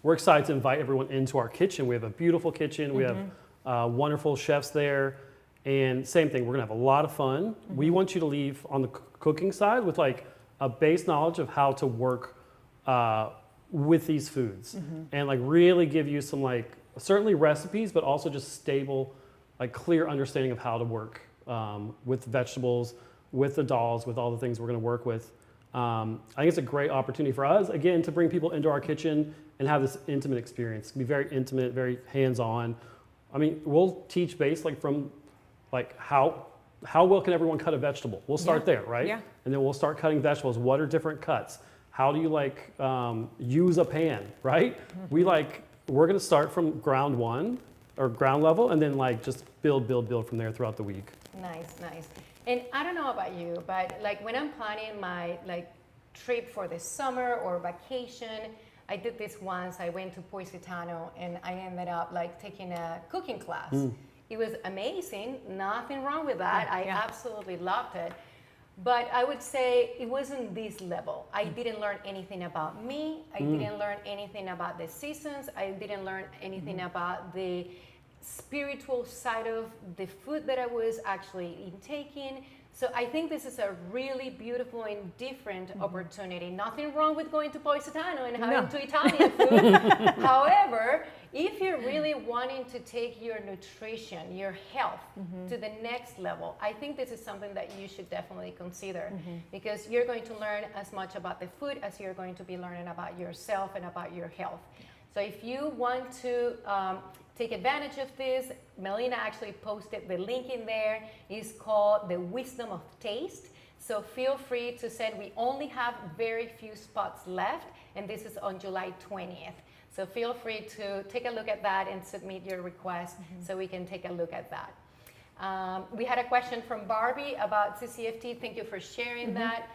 excited to invite everyone into our kitchen. We have a beautiful kitchen. We have wonderful chefs there, and same thing. We're gonna have a lot of fun. We want you to leave on the cooking side with like a base knowledge of how to work with these foods, and like really give you some like certainly recipes, but also just stable, like clear understanding of how to work with vegetables, with the dals, with all the things we're going to work with. I think it's a great opportunity for us, again, to bring people into our kitchen and have this intimate experience. It's going to be very intimate, very hands-on. I mean, we'll teach based like from like how well can everyone cut a vegetable? We'll start there, right? Yeah. And then we'll start cutting vegetables. What are different cuts? How do you like use a pan, right? We're going to start from ground one or ground level and then like just build from there throughout the week. Nice, nice. And I don't know about you, but like when I'm planning my like trip for the summer or vacation, I did this once. I went to Positano and I ended up like taking a cooking class. It was amazing. Nothing wrong with that. I absolutely loved it. But I would say it wasn't this level. I didn't learn anything about me. I didn't learn anything about the seasons. I didn't learn anything about the spiritual side of the food that I was actually intaking. So I think this is a really beautiful and different opportunity. Nothing wrong with going to Positano and having to Italian food. However, if you're really wanting to take your nutrition, your health to the next level, I think this is something that you should definitely consider because you're going to learn as much about the food as you're going to be learning about yourself and about your health. So if you want to take advantage of this, Melina actually posted the link in there. It's called The Wisdom of Taste. So feel free to send. We only have very few spots left, and this is on July 20th. So feel free to take a look at that and submit your request so we can take a look at that. We had a question from Barbie about CCFT. Thank you for sharing that.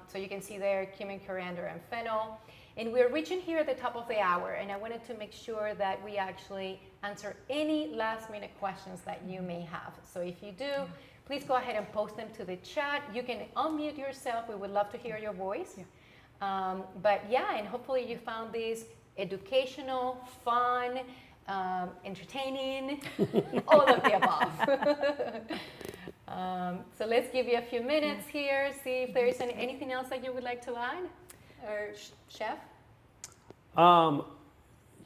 So you can see there cumin, coriander, and fennel. And we're reaching here at the top of the hour, and I wanted to make sure that we actually answer any last minute questions that you may have. So if you do, please go ahead and post them to the chat. You can unmute yourself. We would love to hear your voice. But yeah, and hopefully you found this educational, fun, entertaining, all of the above. So let's give you a few minutes here, see if there is anything else that you would like to add, or chef?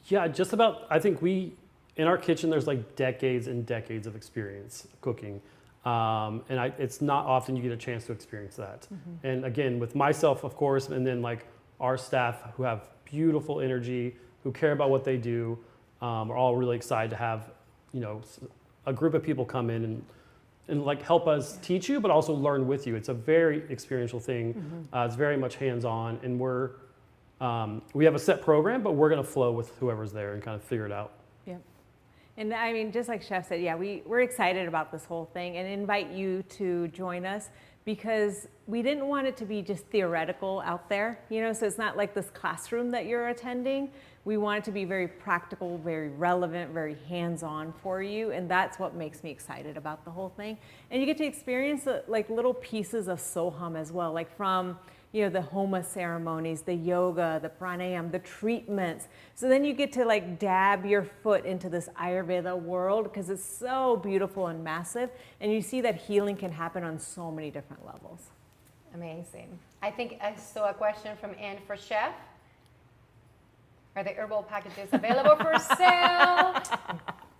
Yeah, just about, I think in our kitchen, there's like decades and decades of experience cooking. It's not often you get a chance to experience that. And again, with myself, of course, and then like our staff who have beautiful energy, who care about what they do, are all really excited to have, a group of people come in and like help us teach you, but also learn with you. It's a very experiential thing. It's very much hands-on, and we have a set program, but we're going to flow with whoever's there and kind of figure it out. Yeah. And I mean, just like Chef said, yeah, we're excited about this whole thing and invite you to join us, because we didn't want it to be just theoretical out there, so it's not like this classroom that you're attending. We want it to be very practical, very relevant, very hands-on for you, and that's what makes me excited about the whole thing. And you get to experience like little pieces of SoHum as well, like from the Homa ceremonies, the yoga, the pranayama, the treatments. So then you get to like dab your foot into this Ayurveda world, because it's so beautiful and massive. And you see that healing can happen on so many different levels. Amazing. I think I saw a question from Anne for Chef. Are the herbal packages available for sale?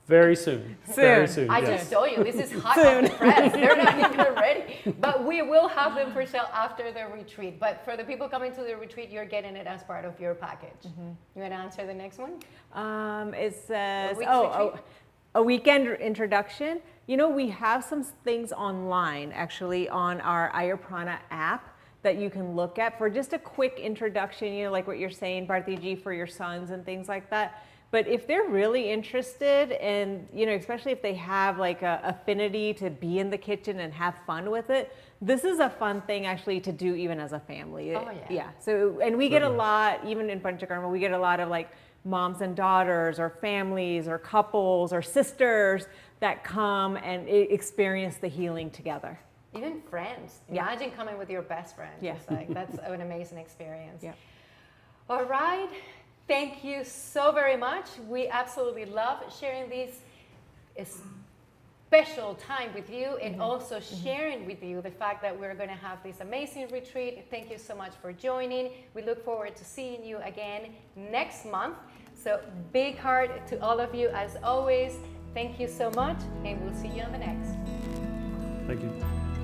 Very soon. Very soon. I just told you, this is hot off the press. They're not even ready. But we will have them for sale after the retreat. But for the people coming to the retreat, you're getting it as part of your package. You want to answer the next one? It says, a weekend introduction. We have some things online, actually, on our Prana app that you can look at for just a quick introduction, like what you're saying, Bhartiji, for your sons and things like that. But if they're really interested, and especially if they have like a affinity to be in the kitchen and have fun with it, this is a fun thing actually to do even as a family. Oh yeah. So, and we get a lot, even in Panchakarma, we get a lot of like moms and daughters, or families, or couples, or sisters that come and experience the healing together. Even friends. Imagine coming with your best friend. Yeah. It's like, that's an amazing experience. Yeah. All right. Thank you so very much. We absolutely love sharing this special time with you, and also sharing with you the fact that we're going to have this amazing retreat. Thank you so much for joining. We look forward to seeing you again next month. So big heart to all of you as always. Thank you so much, and we'll see you on the next. Thank you.